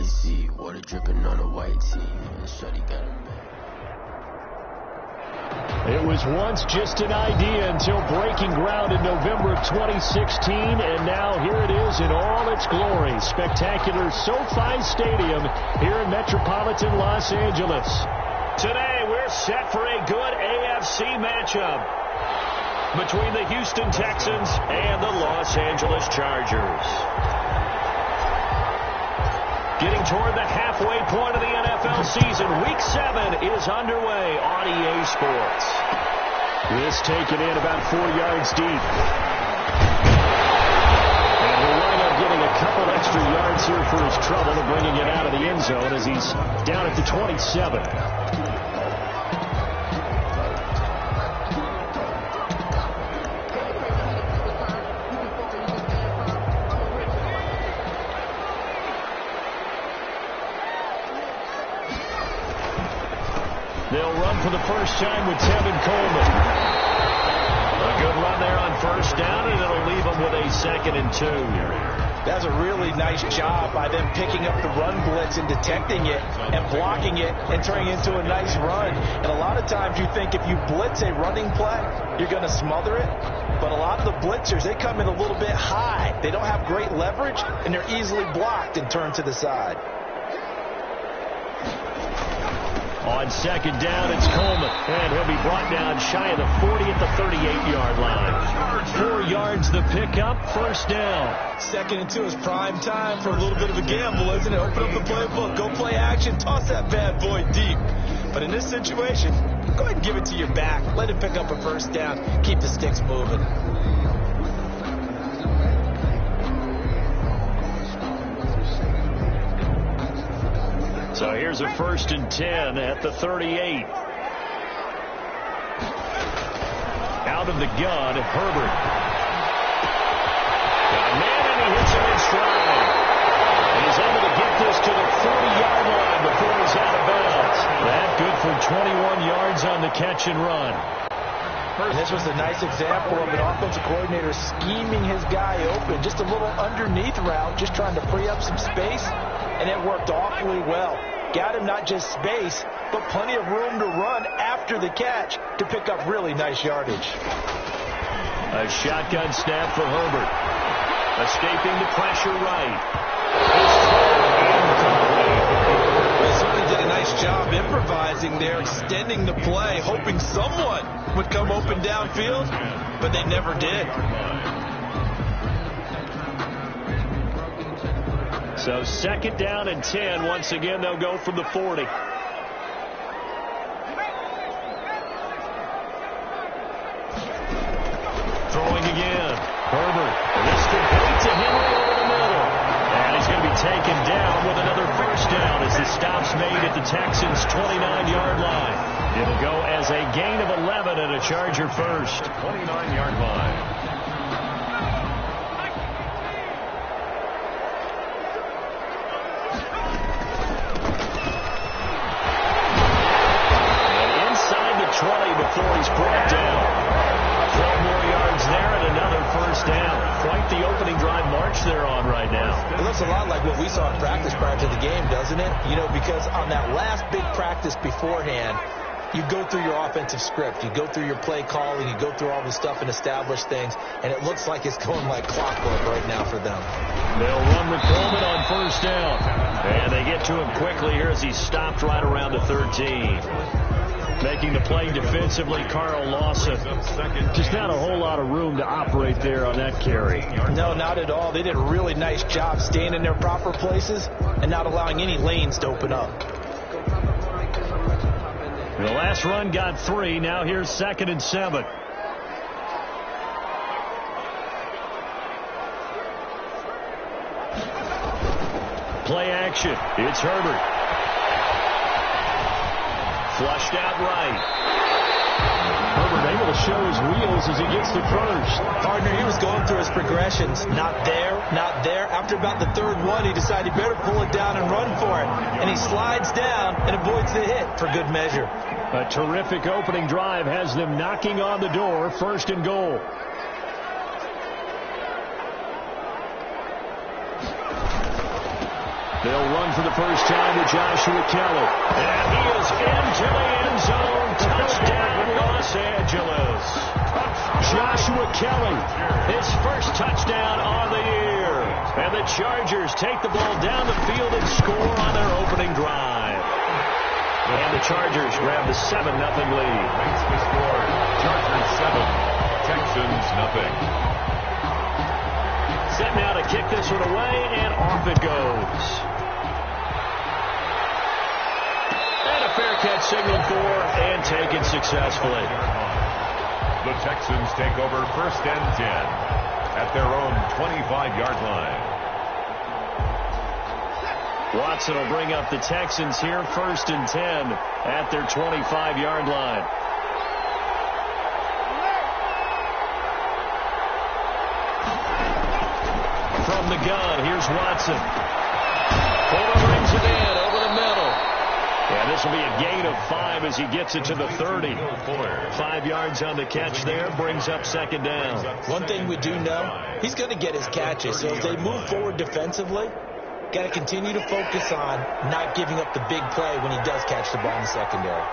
icy, water dripping on a white tee, and shorty got a man. It was once just an idea until breaking ground in November of 2016, and now here it is in all its glory. Spectacular SoFi Stadium here in metropolitan Los Angeles. Today we're set for a good AFC matchup between the Houston Texans and the Los Angeles Chargers. Getting toward the halfway point of the NFL season, Week 7 is underway on EA Sports. This taken in about 4 yards deep. And he'll wind up getting a couple extra yards here for his trouble and bringing it out of the end zone as he's down at the 27. They'll run for the first time with Tevin Coleman. A good run there on first down, and it'll leave them with a 2nd and 2. That's a really nice job by them picking up the run blitz and detecting it and blocking it and turning it into a nice run. And a lot of times you think if you blitz a running play, you're going to smother it. But a lot of the blitzers, they come in a little bit high. They don't have great leverage, and they're easily blocked and turned to the side. On 2nd down, it's Coleman, and he'll be brought down shy of the 40 at the 38-yard line. 4 yards the pickup, first down. 2nd and 2 is prime time for a little bit of a gamble, isn't it? Open up the playbook, go play action, toss that bad boy deep. But in this situation, go ahead and give it to your back. Let him pick up a first down. Keep the sticks moving. So here's a 1st and 10 at the 38. Out of the gun, Herbert. Got a man, and he hits him in stride. And he's able to get this to the 40-yard line before he's out of bounds. That good for 21 yards on the catch and run. And this was a nice example of an offensive coordinator scheming his guy open. Just a little underneath route, just trying to free up some space. And it worked awfully well. Got him not just space, but plenty of room to run after the catch to pick up really nice yardage. A shotgun snap for Herbert. Escaping the pressure right. They certainly did a nice job improvising there, extending the play, hoping someone would come open downfield, but they never did. So 2nd down and 10. Once again, they'll go from the 40. Throwing again. Herbert. This complete to Henry over the middle. And he's going to be taken down with another first down as the stop's made at the Texans' 29-yard line. It'll go as a gain of 11 and a Charger first. 29-yard line. Before he's brought down. 12 more yards there and another first down. Quite the opening drive march they're on right now. It looks a lot like what we saw in practice prior to the game, doesn't it? You know, because on that last big practice beforehand, you go through your offensive script. You go through your play calling. You go through all the stuff and establish things. And it looks like it's going like clockwork right now for them. They'll run with Coleman on first down. And they get to him quickly here as he's stopped right around the 13. Making the play defensively, Carl Lawson. Just not a whole lot of room to operate there on that carry. No, not at all. They did a really nice job staying in their proper places and not allowing any lanes to open up. The last run got 3. Now here's 2nd and 7. Play action. It's Herbert. Flushed out right. Herbert able to show his wheels as he gets to first. Partner, he was going through his progressions. Not there, not there. After about the 3rd one, he decided he better pull it down and run for it. And he slides down and avoids the hit for good measure. A terrific opening drive has them knocking on the door. 1st and goal. They'll run for the first time to Joshua Kelly. And he is into the end zone. Touchdown, Los Angeles. Joshua Kelly, his first touchdown on the year. And the Chargers take the ball down the field and score on their opening drive. And the Chargers grab the 7-0 lead. Makes the score. Chargers 7, Texans nothing. Set now to kick this one away, and off it goes. And a fair catch signaled for and taken successfully. The Texans take over first and 10 at their own 25-yard line. Watson will bring up the Texans here, first and 10 at their 25-yard line. From the gun, here's Watson. Fuller brings it in over the middle. And this will be a gain of 5 as he gets it to the 30. 5 yards on the catch there, brings up second down. One thing we do know, he's going to get his catches. So as they move forward defensively, got to continue to focus on not giving up the big play when he does catch the ball in the secondary.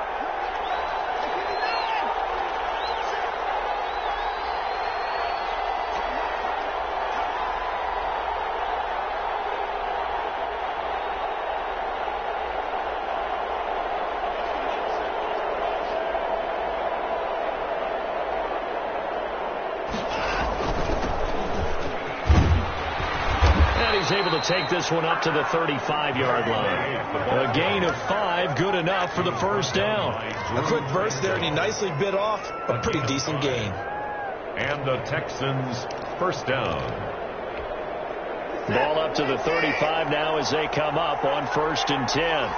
Able to take this one up to the 35-yard line. A gain of 5, good enough for the first down. A quick burst there, and he nicely bit off a pretty decent gain. And the Texans first down. Ball up to the 35 now as they come up on first and 10.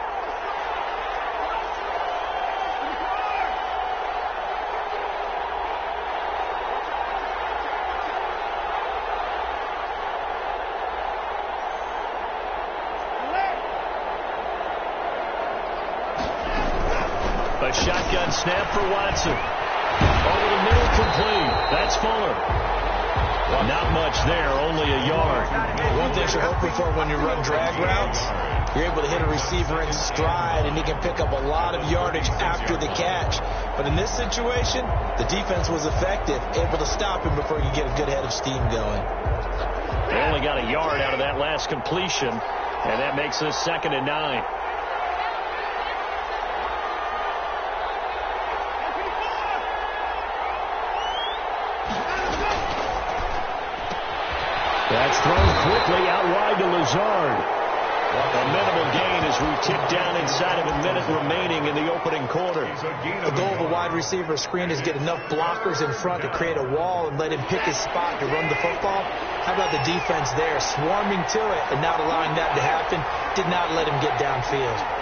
Shotgun snap for Watson. Over the middle, complete. That's Fuller. Not much there, only a yard. One thing you're hoping for when you run drag routes, you're able to hit a receiver in stride, and he can pick up a lot of yardage after the catch. But in this situation, the defense was effective, able to stop him before you get a good head of steam going. They only got a yard out of that last completion, and that makes it 2nd and 9. That's thrown quickly out wide to Lazard. A minimal gain as we tick down inside of a minute remaining in the opening quarter. The goal of a wide receiver screen is get enough blockers in front to create a wall and let him pick his spot to run the football. How about the defense there, swarming to it and not allowing that to happen? Did not let him get downfield.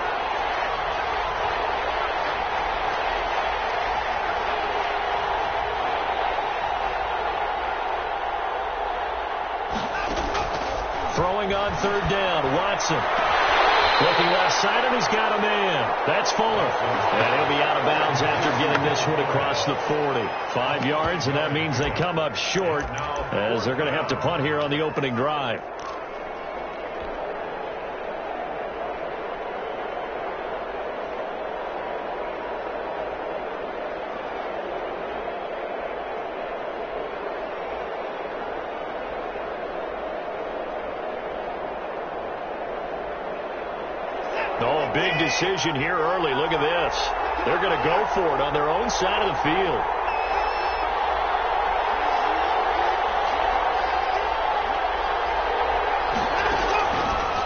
Throwing on third down, Watson. Looking left side, and he's got a man. That's Fuller. And he'll be out of bounds after getting this one across the 40. 5 yards, and that means they come up short as they're going to have to punt here on the opening drive. Oh, big decision here early. Look at this. They're going to go for it on their own side of the field.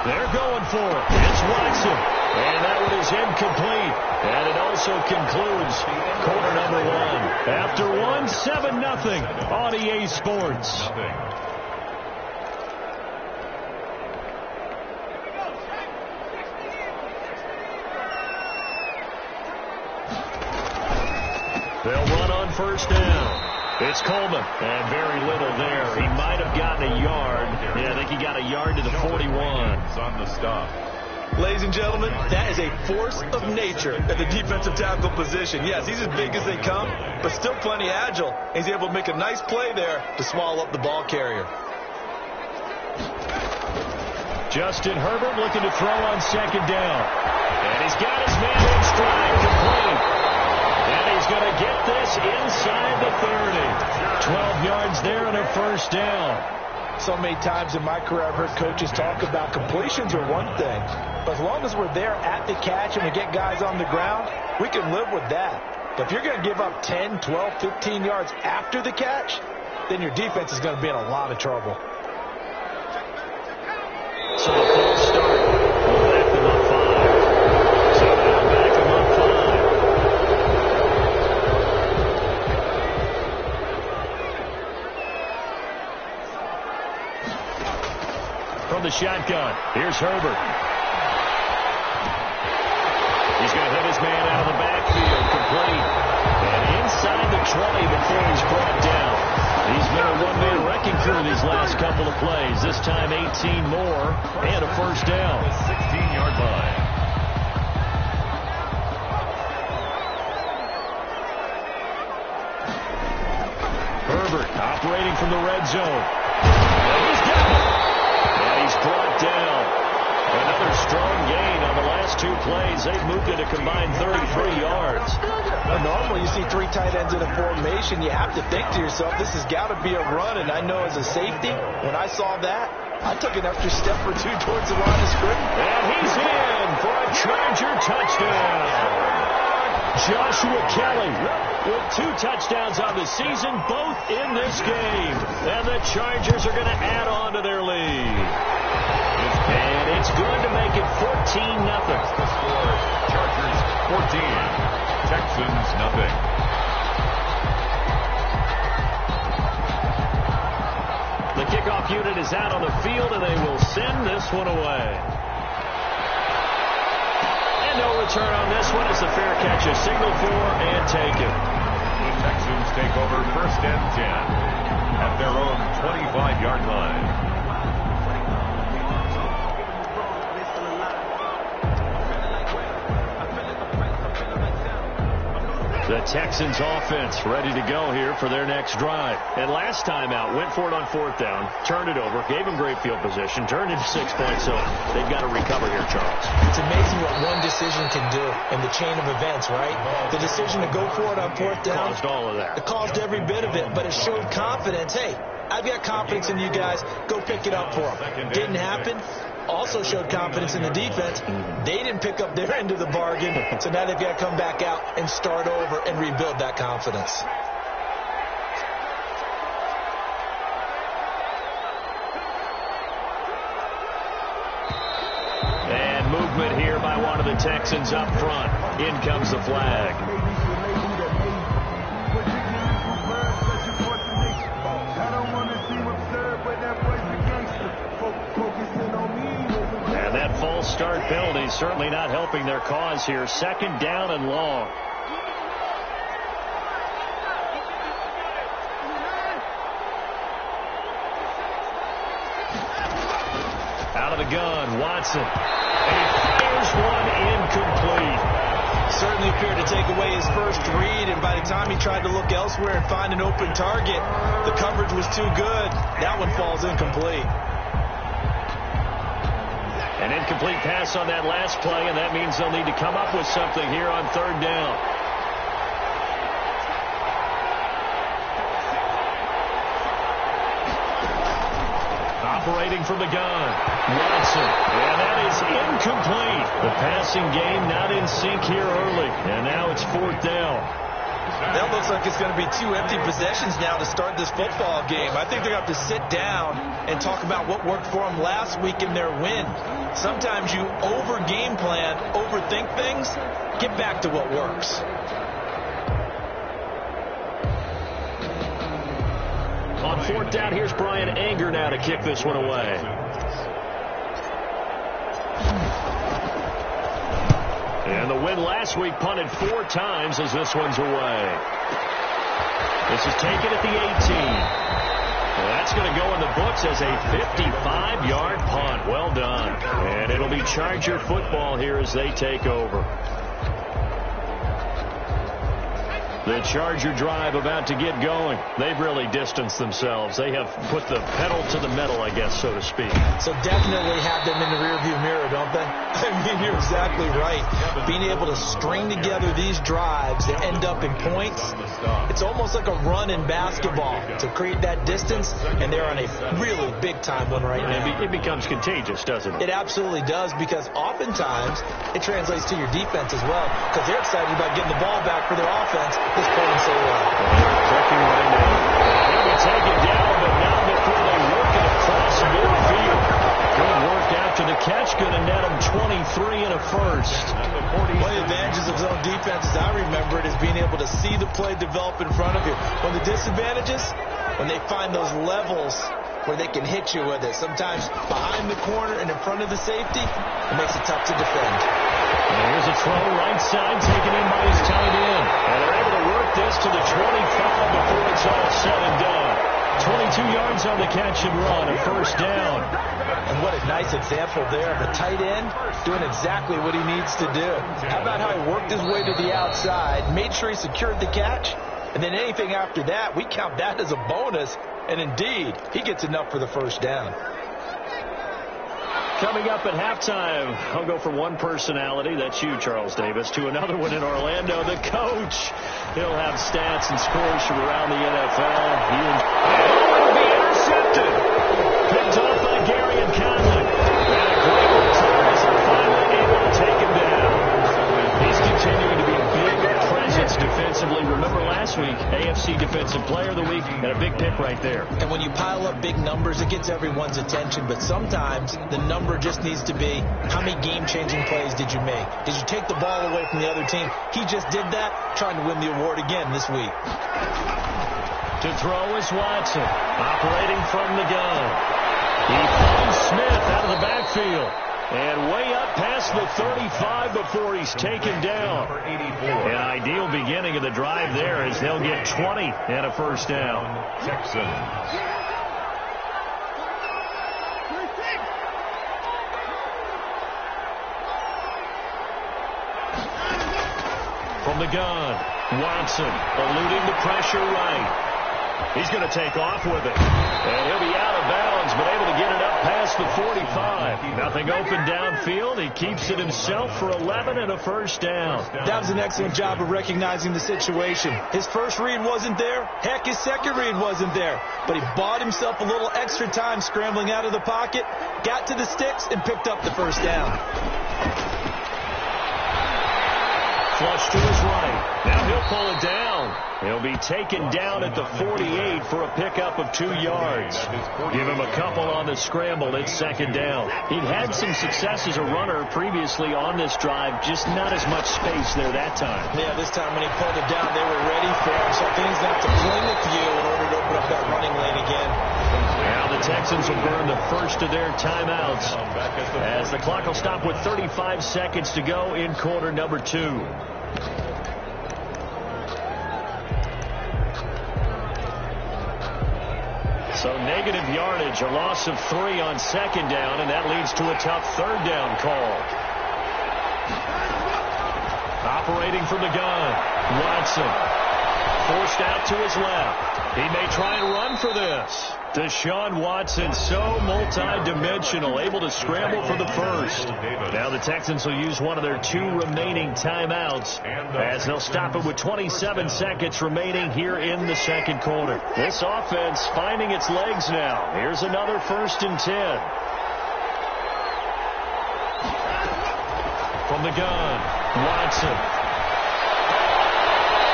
They're going for it. It's Watson. And that one is incomplete. And it also concludes quarter number 1. After 1, 7-0 on EA Sports. They'll run on first down. It's Coleman, and very little there. He might have gotten a yard. Yeah, I think he got a yard to the 41. On the stop. Ladies and gentlemen, that is a force of nature at the defensive tackle position. Yes, he's as big as they come, but still plenty agile. He's able to make a nice play there to swallow up the ball carrier. Justin Herbert looking to throw on second down. And he's got his man in stride, complete. And he's going to get this inside the 30. 12 yards there and a first down. So many times in my career I've heard coaches talk about completions are one thing. But as long as we're there at the catch and we get guys on the ground, we can live with that. But if you're going to give up 10, 12, 15 yards after the catch, then your defense is going to be in a lot of trouble. So a false start will back them up 5. So they'll back them up 5. From the shotgun, here's Herbert. He's going to hit his man out of the backfield, complete. And inside the 20 before he's brought down. He's been a one-man wrecking crew these last couple of plays. This time 18 more and a first down. 16-yard line. Herbert operating from the red zone. And he's got it. And he's brought down. Another strong gain on the last 2 plays. They've moved it a combined 33 yards. Well, normally you see 3 tight ends in a formation. You have to think to yourself, this has got to be a run. And I know as a safety, when I saw that, I took an extra step or 2 towards the line of scrimmage. And he's in for a Charger touchdown. Joshua Kelly with 2 touchdowns on the season, both in this game. And the Chargers are going to add on to their lead. And it's good to make it 14-0. Chargers 14, Texans nothing. The kickoff unit is out on the field, and they will send this one away. And no return on this one as the fair catch is signaled for and taken. The Texans take over 1st and 10 at their own 25-yard line. The Texans offense ready to go here for their next drive. And last time out, went for it on 4th down, turned it over, gave them great field position, turned into 6 points, so they've got to recover here, Charles. It's amazing what one decision can do in the chain of events, right? The decision to go for it on 4th down. Caused all of that. It caused every bit of it, but it showed confidence. Hey, I've got confidence in you guys. Go pick it up for them. Didn't happen. Also showed confidence in the defense. They didn't pick up their end of the bargain, so now they've got to come back out and start over and rebuild that confidence. And movement here by one of the Texans up front. In comes the flag. That false start penalty certainly not helping their cause here. 2nd down and long. Out of the gun, Watson. And he fires one incomplete. Certainly appeared to take away his first read, and by the time he tried to look elsewhere and find an open target, the coverage was too good. That one falls incomplete. An incomplete pass on that last play, and that means they'll need to come up with something here on 3rd down. Operating from the gun, Watson, and that is incomplete. The passing game not in sync here early, and now it's 4th down. That looks like it's going to be 2 empty possessions now to start this football game. I think they're going to have to sit down and talk about what worked for them last week in their win. Sometimes you over-game plan, overthink things, get back to what works. On 4th down, here's Brian Anger now to kick this one away. And the win last week punted 4 times as this one's away. This is taken at the 18. Well, that's going to go in the books as a 55-yard punt. Well done. And it'll be Charger football here as they take over. The Charger drive about to get going. They've really distanced themselves. They have put the pedal to the metal, I guess, so to speak. So definitely have them in the rearview mirror, don't they? I mean, you're exactly right. Being able to string together these drives that end up in points, it's almost like a run in basketball to create that distance, and they're on a really big-time one right now. It becomes contagious, doesn't it? It absolutely does, because oftentimes it translates to your defense as well, because they're excited about getting the ball back for their offense. It's playing so well. Checking right now. He'll be taken down, but not before they work it across midfield. Good work after the catch. Going to net him 23 and a first. One of the advantages of zone defense, as I remember it, is being able to see the play develop in front of you. One of the disadvantages, when they find those levels where they can hit you with it. Sometimes behind the corner and in front of the safety, it makes it tough to defend. And here's a throw right side, taken in by his tight end. And they're able to work this to the 25 before it's all said and done. 22 yards on the catch and run, a first down. And what a nice example there of a tight end doing exactly what he needs to do. How about how he worked his way to the outside, made sure he secured the catch, and then anything after that, we count that as a bonus. And indeed, he gets enough for the first down. Coming up at halftime, I'll go from one personality, that's you, Charles Davis, to another one in Orlando, the coach. He'll have stats and scores from around the NFL. It'll be intercepted. Picked off by Gary and Conley. And a great return as they're finally able to take him down. He's continuing to be a big presence defensively. Remember last week, AFC Defensive Player of the Week, and a big pick right there. And when you pile up big numbers, it gets everyone's attention. But sometimes the number just needs to be, how many game-changing plays did you make? Did you take the ball away from the other team? He just did that, trying to win the award again this week. To throw is Watson, operating from the gun. He finds Smith out of the backfield. And way up past the 35 before he's taken down. An ideal beginning of the drive there as they'll get 20 and a first down. Texans. From the gun, Watson eluding the pressure right. He's going to take off with it. And he'll be out of bounds, but able to get it up past the 45. Nothing open downfield. He keeps it himself for 11 and a first down. That was an excellent job of recognizing the situation. His first read wasn't there. Heck, his second read wasn't there. But he bought himself a little extra time scrambling out of the pocket, got to the sticks, and picked up the first down. Flush to his right. Now he'll pull it down. He'll be taken down at the 48 for a pickup of 2 yards. Give him a couple on the scramble. It's second down. He'd had some success as a runner previously on this drive, just not as much space there that time. Yeah, this time when he pulled it down, they were ready for him. So things have to fling with you in order to open up that running lane again. Now the Texans will burn the first of their timeouts as the clock will stop with 35 seconds to go in quarter number 2. So negative yardage, a loss of 3 on second down, and that leads to a tough third down call. Operating from the gun, Watson. Forced out to his left. He may try and run for this. Deshaun Watson, so multi-dimensional, able to scramble for the first. Now the Texans will use one of their 2 remaining timeouts as they'll stop it with 27 seconds remaining here in the second quarter. This offense finding its legs now. Here's another 1st and 10. From the gun, Watson.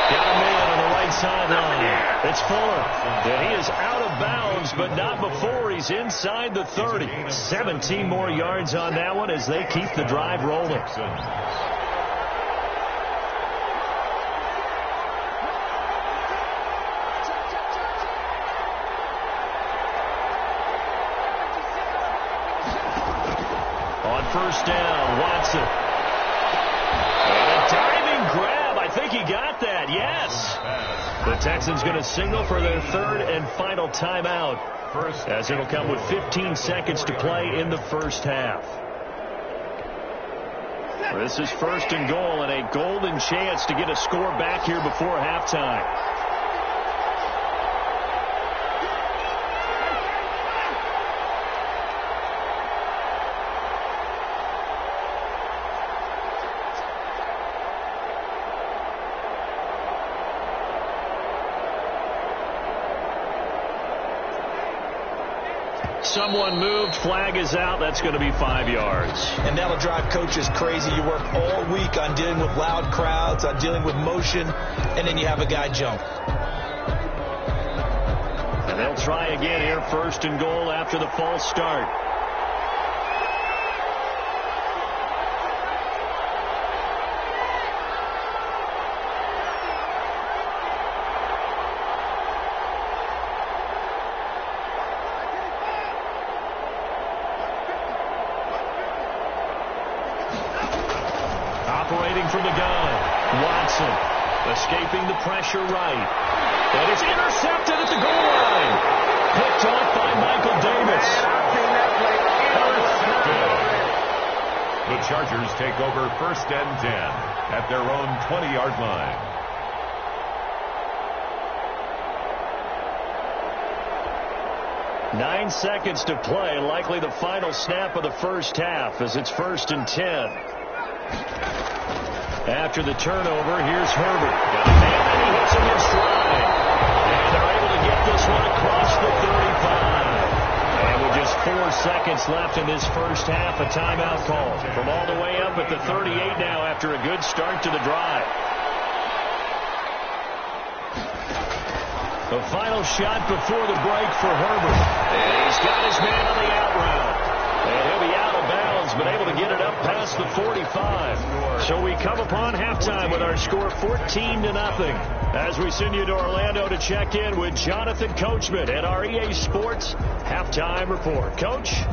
Got a man on the right sideline. It's Fuller. And he is out of bounds, but not before he's inside the 30. 17 more yards on that one as they keep the drive rolling. On first down, Watson. And a diving grab. I think he got that. Yes. The Texans going to signal for their 3rd and final timeout as it'll come with 15 seconds to play in the first half. This is first and goal and a golden chance to get a score back here before halftime. Someone moved. Flag is out. That's going to be 5 yards. And that'll drive coaches crazy. You work all week on dealing with loud crowds, on dealing with motion, and then you have a guy jump. And they'll try again here, first and goal after the false start. Operating from the gun, Watson escaping the pressure right. And it's intercepted at the goal line. Picked off by Michael Davis. The Chargers take over first and 10 at their own 20-yard line. Nine seconds to play, likely the final snap of the first half as it's first and 10. After the turnover, here's Herbert. Got a man and he hits him in stride. And they're able to get this one across the 35. And with just 4 seconds left in this first half, a timeout call. From all the way up at the 38 now after a good start to the drive. The final shot before the break for Herbert. And he's got his man on the out route. And he'll be out of bounds, but able to get it up past the 45. So we come upon halftime with our score 14-0. As we send you to Orlando to check in with Jonathan Coachman at our EA Sports Halftime Report. Coach?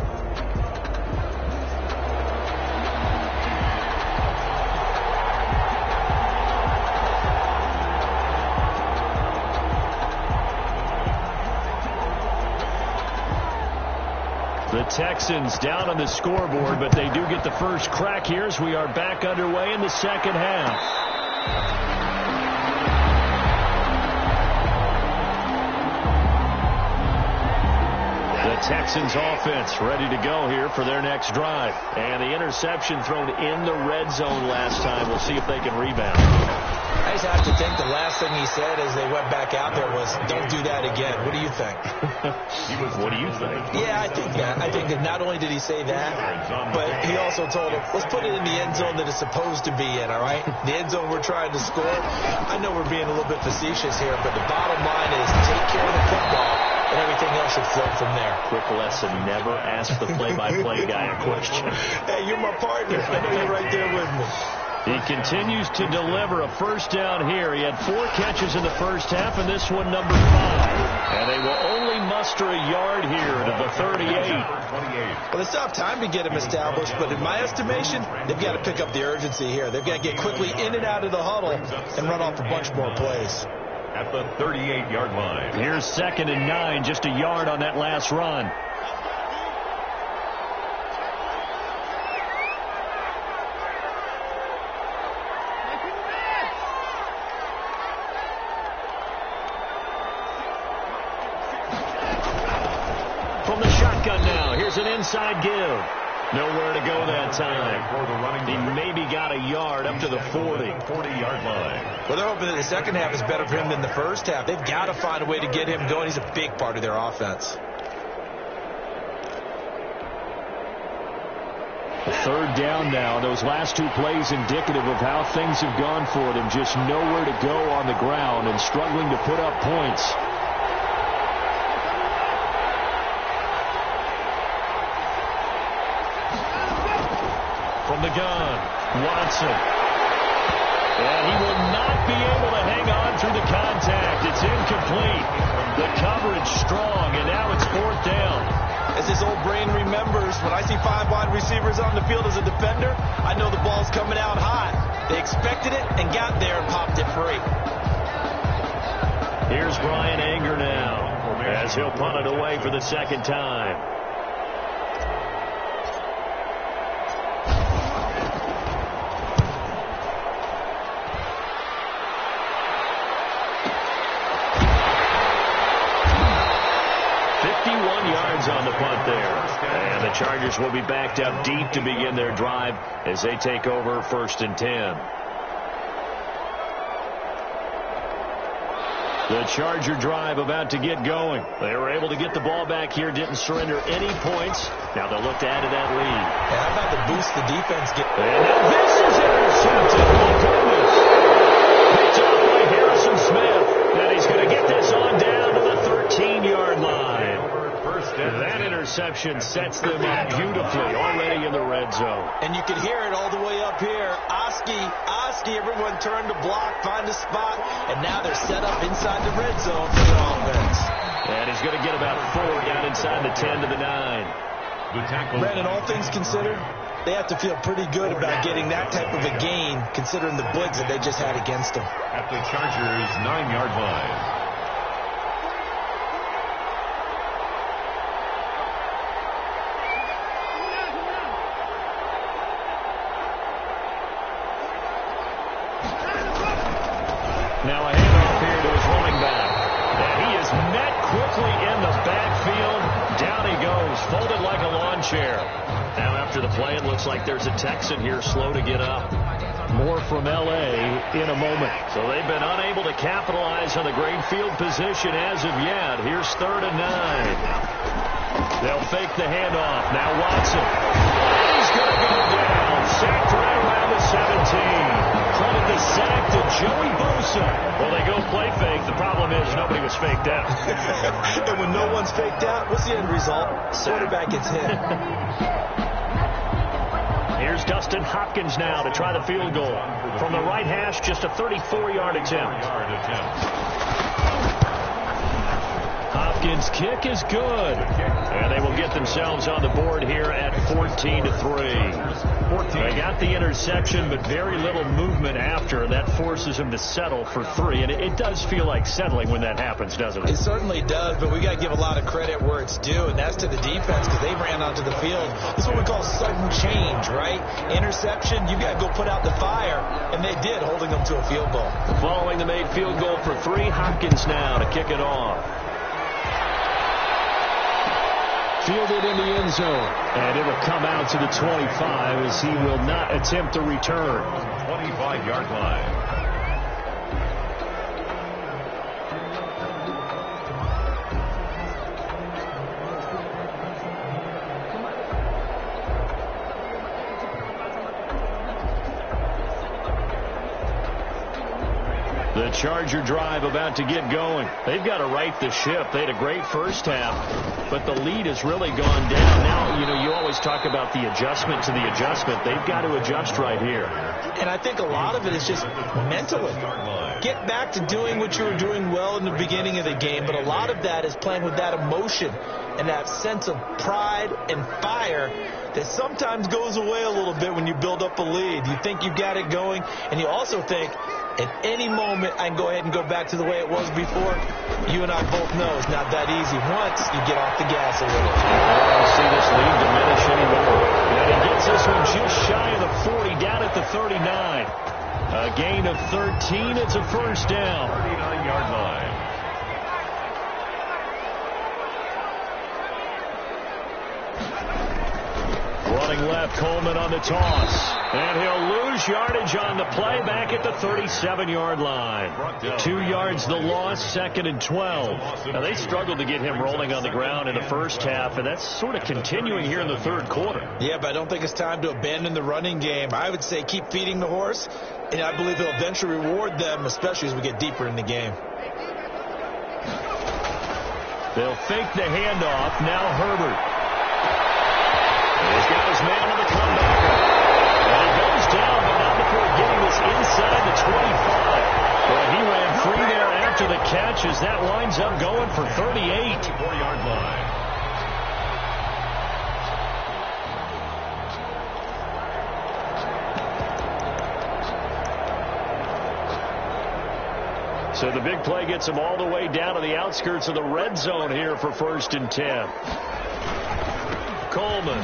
The Texans down on the scoreboard, but they do get the first crack here as we are back underway in the second half. The Texans offense ready to go here for their next drive. And the interception thrown in the red zone last time. We'll see if they can rebound. I just have to think the last thing he said as they went back out there was, don't do that again. What do you think? What do you think? Yeah, I think that. I think that not only did he say that, but he also told him, let's put it in the end zone that it's supposed to be in, all right? The end zone we're trying to score. I know we're being a little bit facetious here, but the bottom line is take care of the football, and everything else should flow from there. Quick lesson, never ask the play-by-play guy a question. Hey, you're my partner. I know you're right there with me. He continues to deliver a first down here. He had 4 catches in the first half, and this one number 5. And they will only muster a yard here to the 38. Well, they still have time to get him established, but in my estimation, they've got to pick up the urgency here. They've got to get quickly in and out of the huddle and run off a bunch more plays. At the 38-yard line. Here's 2nd and 9, just a yard on that last run. From the shotgun now, here's an inside give. Nowhere to go that time. He maybe got a yard up to the 40-yard line. Well, they're hoping that the second half is better for him than the first half. They've got to find a way to get him going. He's a big part of their offense. Third down now. Those last 2 plays indicative of how things have gone for them. Just nowhere to go on the ground and struggling to put up points. From the gun, Watson. And he will not be able to hang on through the contact. It's incomplete. The coverage strong, and now it's 4th down. As his old brain remembers, when I see 5 wide receivers on the field as a defender, I know the ball's coming out hot. They expected it and got there and popped it free. Here's Brian Anger now, as he'll punt it away for the second time. Chargers will be backed up deep to begin their drive as they take over 1st and 10. The Charger drive about to get going. They were able to get the ball back here, didn't surrender any points. Now they'll look to add to that lead. Yeah, how about the boost the defense get? And now this is intercepted. Oh, goodness. Picked off by Harrison Smith. And he's going to get this on down to the 13-yard line. That interception sets them up beautifully already in the red zone. And you can hear it all the way up here. Oski, everyone turned to block, find a spot, and now they're set up inside the red zone for the offense. And he's going to get about 4 down inside the 10 to the 9. Brandon, all things considered, they have to feel pretty good about getting that type of a gain, considering the blitz that they just had against them. At the Chargers' 9-yard line. Now a handoff here to his running back. And he is met quickly in the backfield. Down he goes, folded like a lawn chair. Now after the play, it looks like there's a Texan here slow to get up. More from L.A. in a moment. So they've been unable to capitalize on the great field position as of yet. Here's 3rd and 9. They'll fake the handoff. Now Watson. He's going to go down. Sacked right around the 17. Credit the sack to Joey Bosa. Well, they go play fake. The problem is nobody was faked out. And when no one's faked out, what's the end result? Quarterback gets hit. Here's Dustin Hopkins now to try the field goal. From the right hash, just a 34-yard attempt. Hopkins' kick is good. And they will get themselves on the board here at 14-3. They got the interception, but very little movement after. That forces them to settle for 3. And it does feel like settling when that happens, doesn't it? It certainly does, but we got to give a lot of credit where it's due, and that's to the defense because they ran onto the field. This is what we call sudden change, right? Interception, you got to go put out the fire, and they did, holding them to a field goal. Following the made field goal for 3, Hopkins now to kick it off. Fielded in the end zone. And it will come out to the 25 as he will not attempt to return. 25-yard line. The Charger drive about to get going. They've got to right the ship. They had a great first half, but the lead has really gone down. Now, you always talk about the adjustment to the adjustment. They've got to adjust right here. And I think a lot of it is just mentally. Get back to doing what you were doing well in the beginning of the game, but a lot of that is playing with that emotion and that sense of pride and fire that sometimes goes away a little bit when you build up a lead. You think you got it going, and you also think, at any moment, I can go ahead and go back to the way it was before. You and I both know it's not that easy once you get off the gas a little. I don't see this lead diminish anymore. And he gets this one just shy of the 40, down at the 39. A gain of 13. It's a first down. 39-yard line. Running left, Coleman on the toss. And he'll lose yardage on the play back at the 37-yard line. 2 yards the loss, 2nd and 12. Now, they struggled to get him rolling on the ground in the first half, and that's sort of continuing here in the third quarter. Yeah, but I don't think it's time to abandon the running game. I would say keep feeding the horse, and I believe he'll eventually reward them, especially as we get deeper in the game. They'll fake the handoff. Now Herbert. He's got his man on the comeback. And he goes down, but not before getting this inside the 25. Well, he ran free there after the catch as that winds up going for 38. 4-yard line. So the big play gets him all the way down to the outskirts of the red zone here for 1st and 10. Coleman. A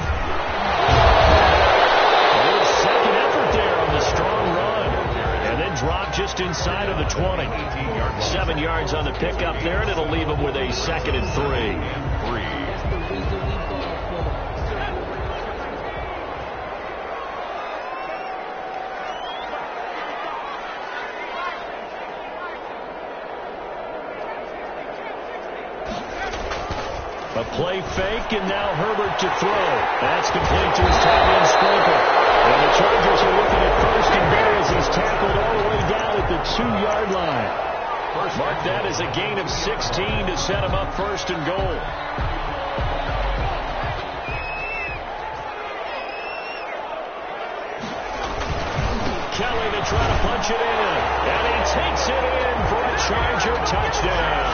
little second effort there on the strong run. And then drop just inside of the 20. 7 yards on the pickup there, and it'll leave him with a 2nd and 3. A play fake, and now Herbert to throw. That's complete to his tight end Sprinkle. And the Chargers are looking at first and goal as he's tackled all the way down at the 2-yard line. Mark that as a gain of 16 to set him up first and goal. Kelly to try to punch it in. And he takes it in for a Charger touchdown.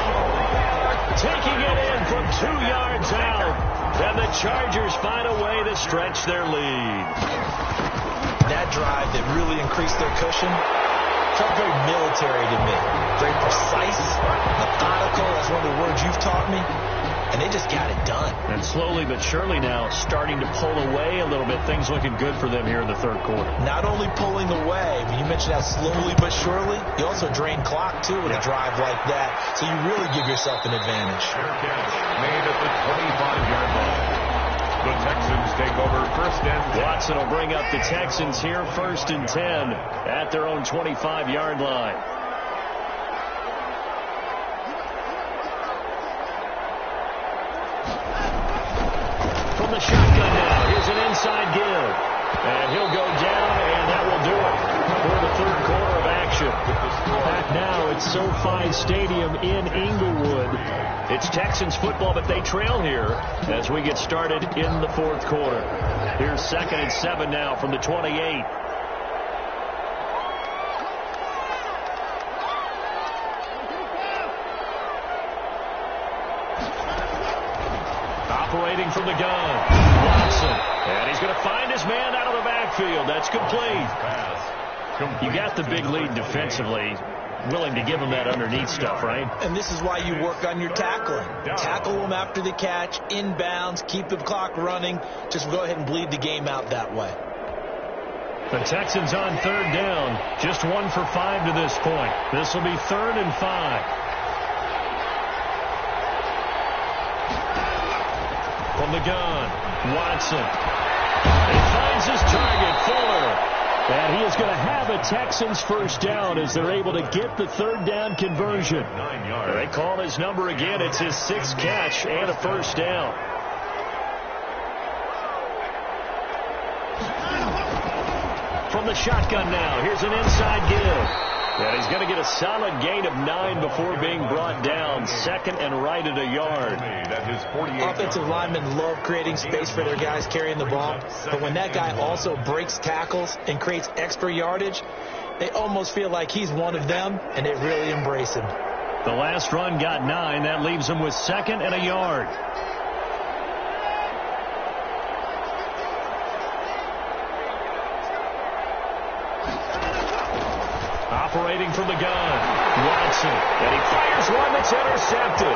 Taking it in from 2 yards out. And the Chargers find a way to stretch their lead. That drive that really increased their cushion felt very military to me. Very precise, methodical. That's one of the words you've taught me. And they just got it done. And slowly but surely now starting to pull away a little bit. Things looking good for them here in the third quarter. Not only pulling away, when you mentioned that slowly but surely, you also drain clock, too, with a drive like that. So you really give yourself an advantage. Fair catch made at the 25-yard line. The Texans take over first and 10. Watson will bring up the Texans here first and 10 at their own 25-yard line. From the shotgun now, here's an inside give. And he'll go down, and that will do it for the third quarter of action. Back now at SoFi Stadium in Inglewood. It's Texans football, but they trail here as we get started in the fourth quarter. Here's 2nd and 7 now from the 28. Operating from the gun, Watson. And he's going to find his man out of the backfield. That's complete. You got the big lead defensively. Willing to give him that underneath stuff, right? And this is why you work on your tackling. Tackle them after the catch, inbounds, keep the clock running. Just go ahead and bleed the game out that way. The Texans on third down. Just 1 for 5 to this point. This will be 3rd and 5. From the gun, Watson. He finds his target, Fuller. And he is going to have a Texans first down as they're able to get the third down conversion. 9 yards. They call his number again. It's his 6th catch and a first down. From the shotgun now, here's an inside give. And he's going to get a solid gain of 9 before being brought down. 2nd and right at a yard. Offensive linemen love creating space for their guys carrying the ball. But when that guy also breaks tackles and creates extra yardage, they almost feel like he's one of them, and they really embrace him. The last run got 9. That leaves him with 2nd and a yard. Operating from the gun, Watson, and he fires one that's intercepted.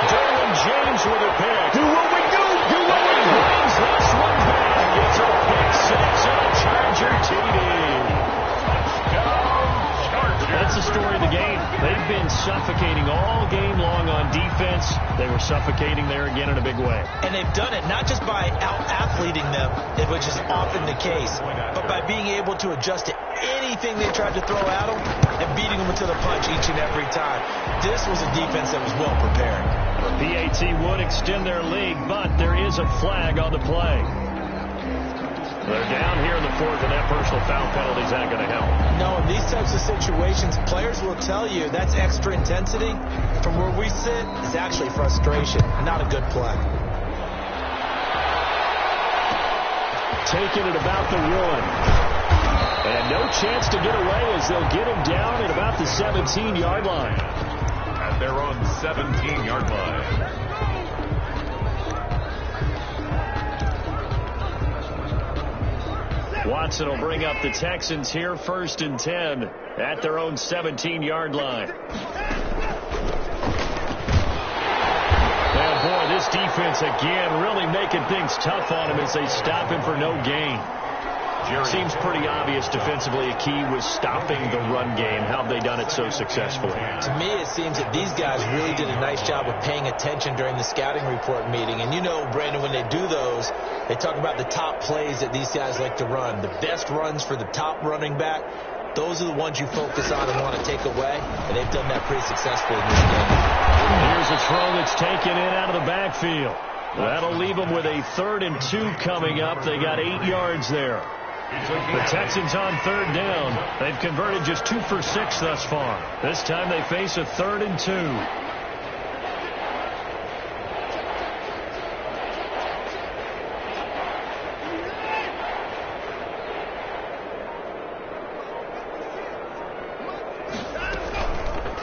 Derwin James with a pick. Do what we do. Do what we do. Brings this one back. It's a pick 6 and a Charger TD. That's the story of the game. They've been suffocating all game long on defense. They were suffocating there again in a big way. And they've done it not just by out-athleting them, which is often the case, but by being able to adjust to anything they tried to throw at them and beating them to the punch each and every time. This was a defense that was well prepared. PAT would extend their lead, but there is a flag on the play. They're down here in the fourth, and that personal foul penalty is not going to help. No, in these types of situations, players will tell you that's extra intensity. From where we sit, is actually frustration, not a good play. Taking it about the 1. And no chance to get away as they'll get him down at about the 17-yard line. At their own 17-yard line. Watson will bring up the Texans here first and 10 at their own 17-yard line. And boy, this defense again really making things tough on him as they stop him for no gain. Seems pretty obvious defensively a key was stopping the run game. How have they done it so successfully? To me, it seems that these guys really did a nice job of paying attention during the scouting report meeting. And you know, Brandon, when they do those, they talk about the top plays that these guys like to run. The best runs for the top running back. Those are the ones you focus on and want to take away. And they've done that pretty successfully in this game. Here's a throw that's taken in out of the backfield. That'll leave them with a 3rd and 2 coming up. They got 8 yards there. The Texans on 3rd down. They've converted just 2 for 6 thus far. This time they face a 3rd and 2.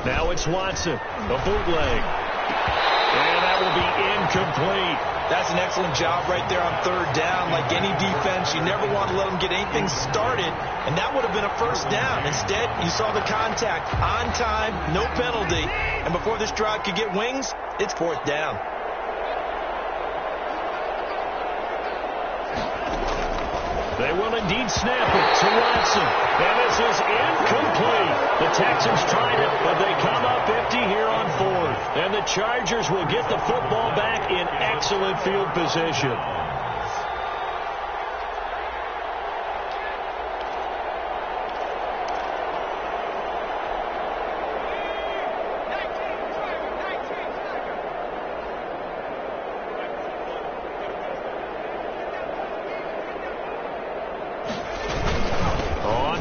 Now it's Watson, the bootleg. And that will be incomplete. That's an excellent job right there on 3rd down. Like any defense, you never want to let them get anything started, and that would have been a 1st down. Instead, you saw the contact on time, no penalty, and before this drive could get wings, it's 4th down. They will indeed snap it to Watson. And this is incomplete. The Texans tried it, but they come up empty here on 4th. And the Chargers will get the football back in excellent field position.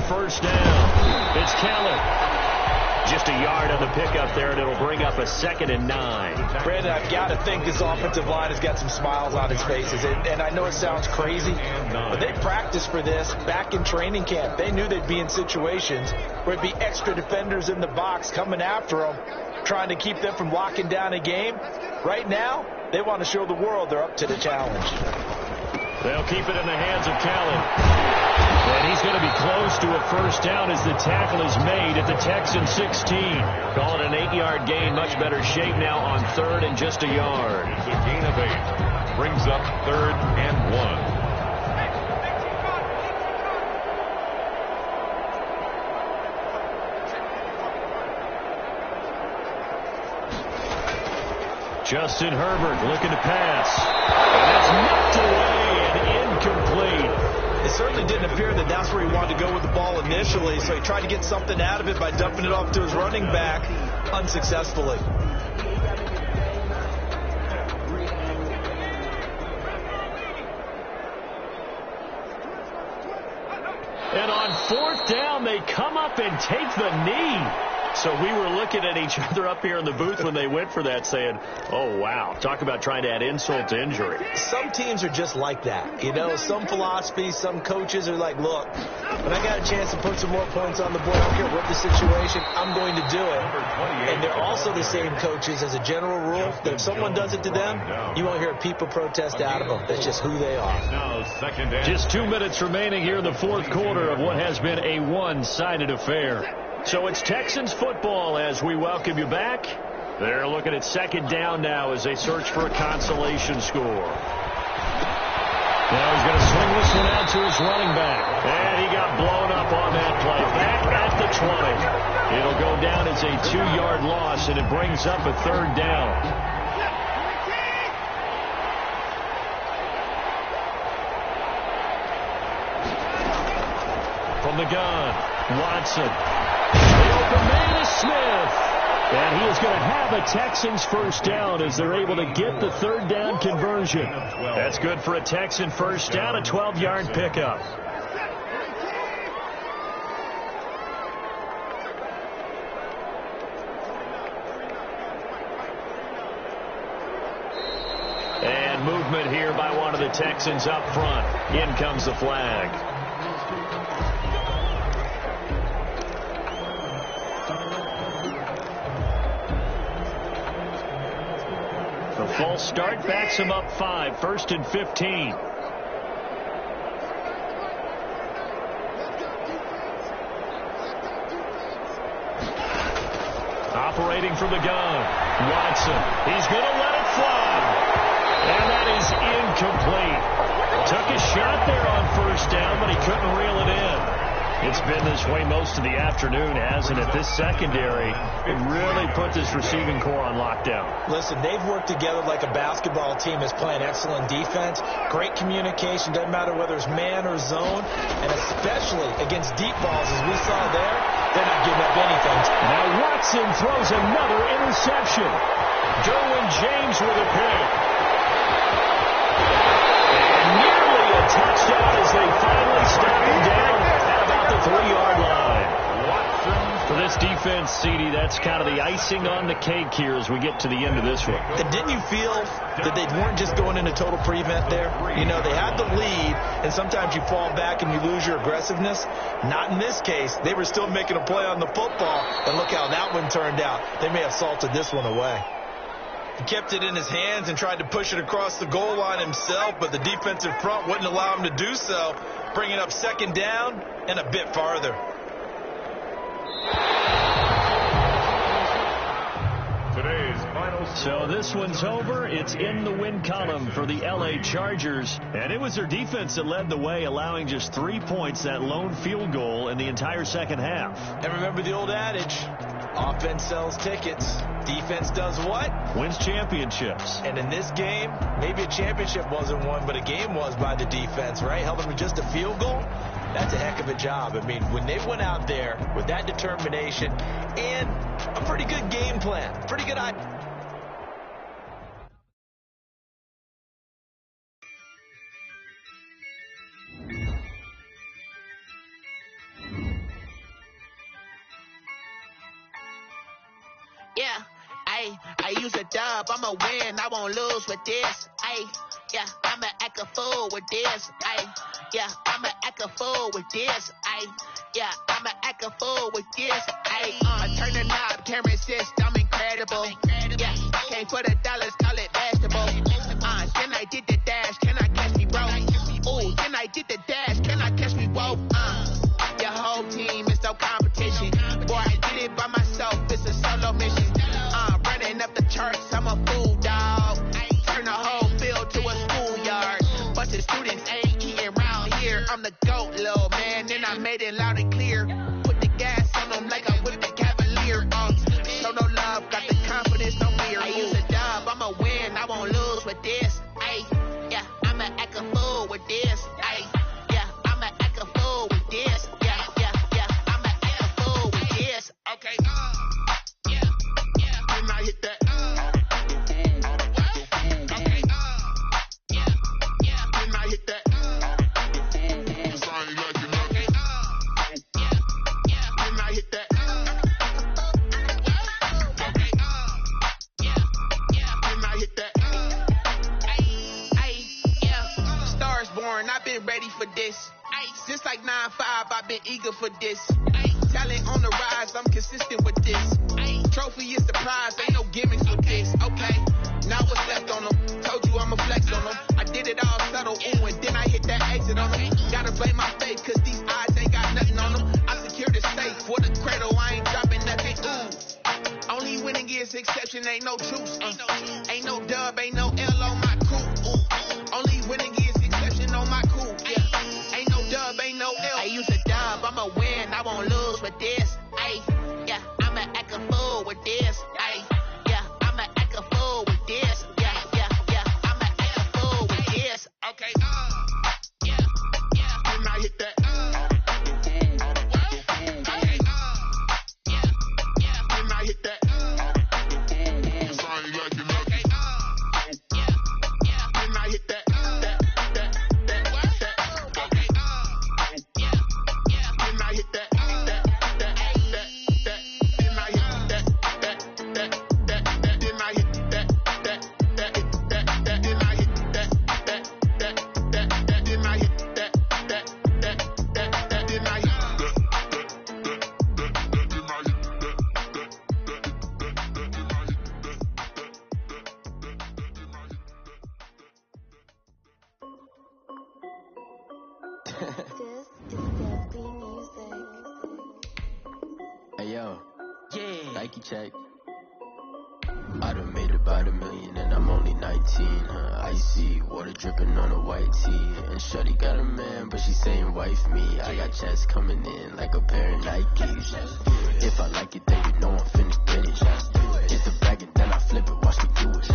First down. It's Keller. Just a yard on the pickup there, and it'll bring up a 2nd and 9. Brandon, I've got to think this offensive line has got some smiles on its faces. And I know it sounds crazy, but they practiced for this back in training camp. They knew they'd be in situations where it'd be extra defenders in the box coming after them, trying to keep them from locking down a game. Right now, they want to show the world they're up to the challenge. They'll keep it in the hands of Callen. And he's going to be close to a 1st down as the tackle is made at the Texans 16. Call it an 8-yard gain. Much better shape now on 3rd and just a yard. It's a gain of 8. Brings up 3rd and 1. Justin Herbert looking to pass. And that's knocked away and incomplete. It certainly didn't appear that that's where he wanted to go with the ball initially, so he tried to get something out of it by dumping it off to his running back unsuccessfully. And on 4th down, they come up and take the knee. So we were looking at each other up here in the booth when they went for that saying, oh, wow, talk about trying to add insult to injury. Some teams are just like that. You know, some philosophies, some coaches are like, look, when I got a chance to put some more points on the board, I don't care what the situation, I'm going to do it. And they're also the same coaches as a general rule that if someone does it to them, you won't hear a people protest out of them. That's just who they are. Just 2 minutes remaining here in the 4th quarter of what has been a one-sided affair. So it's Texans football as we welcome you back. They're looking at 2nd down now as they search for a consolation score. Now he's going to swing this one out to his running back. And he got blown up on that play. Back at the 20. It'll go down as a 2-yard loss, and it brings up a 3rd down. From the gun, Watson. The open man is Smith. And he is going to have a Texans 1st down as they're able to get the 3rd down conversion. That's good for a Texan 1st down, a 12-yard pickup. And movement here by one of the Texans up front. In comes the flag. The false start backs him up 5, 1st and 15. Operating from the gun, Watson. He's going to let it fly. And that is incomplete. Took a shot there on 1st down, but he couldn't reel it in. It's been this way most of the afternoon, hasn't it? This secondary, it really put this receiving core on lockdown. Listen, they've worked together like a basketball team is playing excellent defense. Great communication, doesn't matter whether it's man or zone, and especially against deep balls, as we saw there, they're not giving up anything. Now Watson throws another interception. Derwin James with a pick. And nearly a touchdown as they finally stop him down at about the 3-yard line. For this defense, CD, that's kind of the icing on the cake here as we get to the end of this one. And didn't you feel that they weren't just going into total prevent there? You know, they had the lead, and sometimes you fall back and you lose your aggressiveness. Not in this case. They were still making a play on the football, and look how that one turned out. They may have salted this one away. He kept it in his hands and tried to push it across the goal line himself, but the defensive front wouldn't allow him to do so, bringing up second down and a bit farther. Today's final score. So this one's over. It's in the win column for the L.A. Chargers. And it was their defense that led the way, allowing just 3 points, that lone field goal in the entire second half. And remember the old adage, offense sells tickets. Defense does what? Wins championships. And in this game, maybe a championship wasn't won, but a game was by the defense, right? Held them to just a field goal. That's a heck of a job. I mean, when they went out there with that determination and a pretty good game plan, pretty good idea. Yeah, I use a dub, I'ma win, I won't lose with this. Yeah, I'ma act a fool with this. Yeah, I'ma act a fool with this. Yeah, I'ma act a fool with this. Turn the knob, camera assist, I'm incredible. Yeah, came for the dollars, call it vegetable. Then I did the dash, can I catch me, bro? Ooh, then I did the dash, can I catch me, whoa? Your whole team is no competition. Boy, I did it by myself, it's a solo mission. Running up the charts, I'm a fool, dog. Turn the whole field to a schoolyard. Bunch of students ain't eating round here. I'm the GOAT, little man, and I made it loud and clear. Put the gas on them like I'm with the Cavalier. Show no love, got the confidence, no fear. I use a dub, I'ma win, I won't lose with this. Yeah, I'ma act a fool with this. Yeah, I'ma act a fool with this. Yeah, I'ma act a fool with this. Okay. Then I hit that. Then I hit that. Then I hit that. Then I hit that. Stars born, I've been ready for this. Since like 9-5, I've been eager for this. Talent on the rise, I'm consistent with this. Trophy is the prize, ain't no gimmicks with this. Okay, now what's left on them? Told you I'ma flex on them. I did it all subtle, ooh, and then I hit that exit on them. Gotta blame my faith, cause these eyes ain't got nothing on them. I secured the safe for the cradle, I ain't dropping nothing, ooh. Only winning is exception, ain't no truce. Ain't no dub, ain't no L on my crew, ooh. Only winning is exception on my crew, yeah. Ain't no dub, ain't no L. I use a dub, I'ma win, I won't lose with this. Yeah, I'ma act a fool with this. Yeah, I'ma act a fool with this. Yeah, I'ma act a fool with this. Okay. Then I hit that. Okay. Then I hit that. Then I hit that. Hey yo, Nike check. I done made about $1 million and I'm I'm only 19. Icy water dripping on a white tee. And shorty got a man, but she saying wife me. I got checks coming in like a pair of Nikes. If I like it, then you know I'm finna get it. Hit the bag and then I flip it, watch me do it.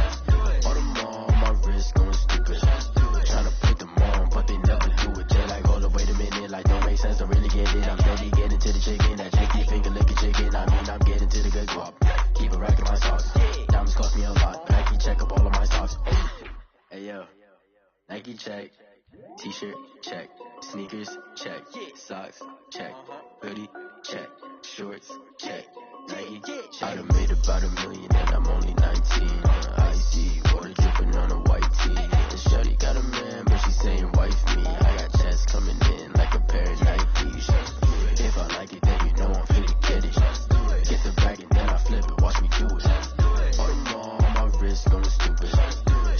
Audemars on my wrist going stupid. Tryna put them on, but they never do it. They like, hold up, wait a minute, like don't make sense, don't really get it. I'm steady getting to the chicken, that chicky finger licking chicken. I mean, I'm getting to the good guap. Keep a rack in my socks. Diamonds cost me a lot. Nike check up all of my socks. Hey yo, Nike check. T-shirt check. Sneakers check. Socks check. Hoodie check. Shorts check. Nike check. I done made about $1 million and I'm only 19. Icy water dripping on a white tee. And shorty got a man, but she saying wife me. I got checks coming in like a pair of Nikes. If I like it, then you know I'm finna get it. Get the bag and then I flip it, watch me do it. Audemars on my wrist going stupid.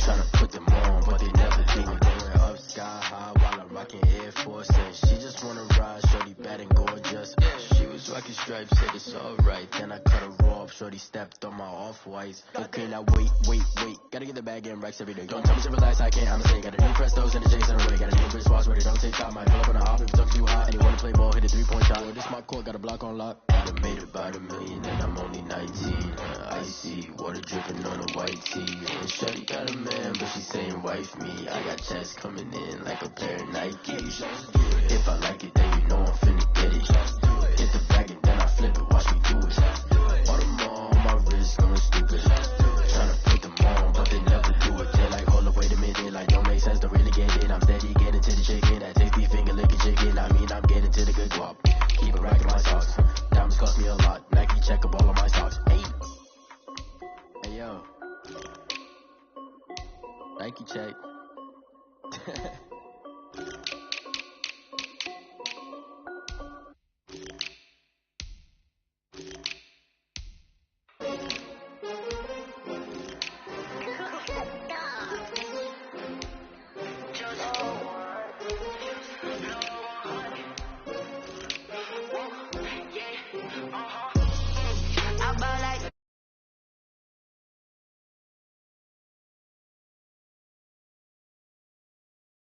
Tryna put them on, but they never do it. Going up sky high while I'm rocking Air Force. And she just wanna ride, shorty bad and gorgeous. She was rocking stripes, said it's alright. Then I cut her off, shorty stepped on my off-whites. Okay, now wait. Gotta get the bag and racks every day. Don't tell me to relax, I can't, I'ma say. Got a new Prestos and a J's and a Ray. Got a new wristwatch, but it don't take time. Might pull up on a hop if it's too hot. And you wanna play ball, hit a 3-point shot. Yo, this my court, got a block on lock. I done made about $1 million and I'm only 19. Icy water dripping on a white tee. And shorty got a man, but she saying wife me. I got checks coming in like a pair of Nikes. If I like it, then you know I'm finna get it. Hit the bag and then I flip it, watch me do it. Audemars on my wrist going stupid. Tryna put them on, but they never do it. They're like, hold up, wait a minute, like don't make sense, don't really get it. I'm steady getting to the chicken, that tasty finger licking chicken. I mean, I'm getting to the good guap. Keep a rack in my socks. Diamonds cost me a lot. Nike check up all of my socks. Hey yo, Nike check.